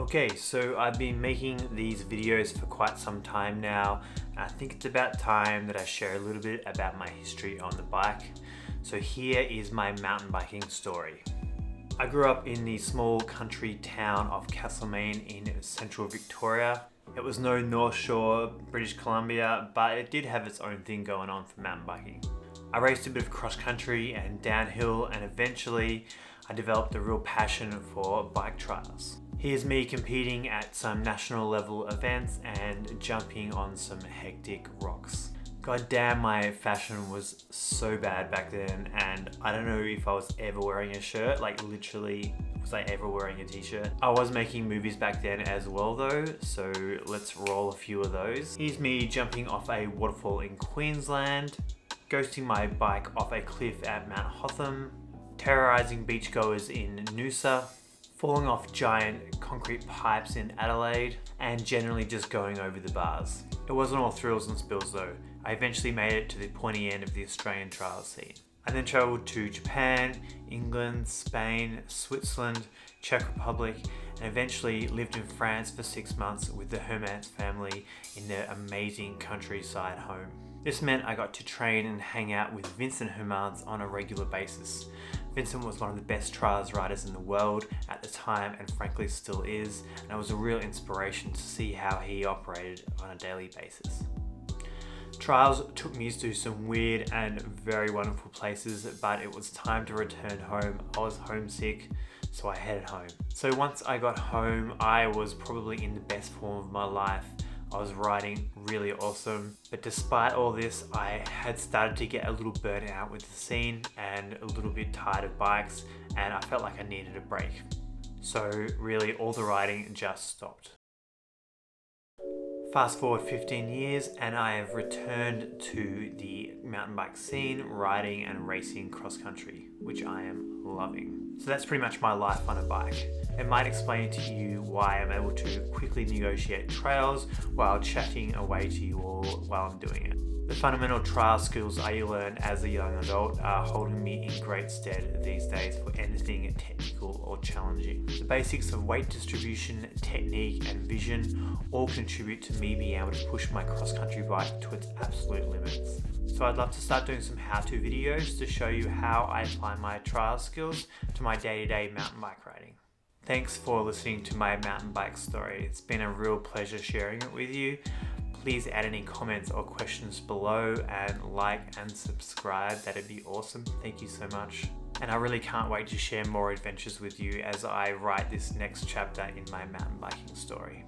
Okay, so I've been making these videos for quite some time now, and I think it's about time that I share a little bit about my history on the bike. So here is my mountain biking story. I grew up in the small country town of Castlemaine in central Victoria. It was no North Shore, British Columbia, but it did have its own thing going on for mountain biking. I raced a bit of cross country and downhill, and eventually I developed a real passion for bike trials. Here's me competing at some national level events and jumping on some hectic rocks. God damn, my fashion was so bad back then, and I don't know if I was ever wearing a shirt, like literally, was I ever wearing a t-shirt? I was making movies back then as well though, so let's roll a few of those. Here's me jumping off a waterfall in Queensland, ghosting my bike off a cliff at Mount Hotham, terrorizing beachgoers in Noosa, falling off giant concrete pipes in Adelaide, and generally just going over the bars. It wasn't all thrills and spills though. I eventually made it to the pointy end of the Australian trials scene. I then travelled to Japan, England, Spain, Switzerland, Czech Republic, and eventually lived in France for 6 months with the Hermance family in their amazing countryside home. This meant I got to train and hang out with Vincent Hermance on a regular basis. Vincent was one of the best trials riders in the world at the time, and frankly still is, and it was a real inspiration to see how he operated on a daily basis. Trials took me to some weird and very wonderful places, but it was time to return home. I was homesick, so I headed home. So once I got home, I was probably in the best form of my life. I was riding really awesome, but despite all this, I had started to get a little burnt out with the scene and a little bit tired of bikes, and I felt like I needed a break. So really all the riding just stopped. Fast forward 15 years and I have returned to the mountain bike scene, riding and racing cross country, which I am loving. So that's pretty much my life on a bike. It might explain to you why I'm able to quickly negotiate trails while chatting away to you all while I'm doing it. The fundamental trial skills I learned as a young adult are holding me in great stead these days for anything technical or challenging. The basics of weight distribution, technique, and vision all contribute to me being able to push my cross-country bike to its absolute limits. So I'd love to start doing some how-to videos to show you how I apply my trial skills to my day-to-day mountain bike riding. Thanks for listening to my mountain bike story. It's been a real pleasure sharing it with you. Please add any comments or questions below and like and subscribe. That'd be awesome. Thank you so much. And I really can't wait to share more adventures with you as I write this next chapter in my mountain biking story.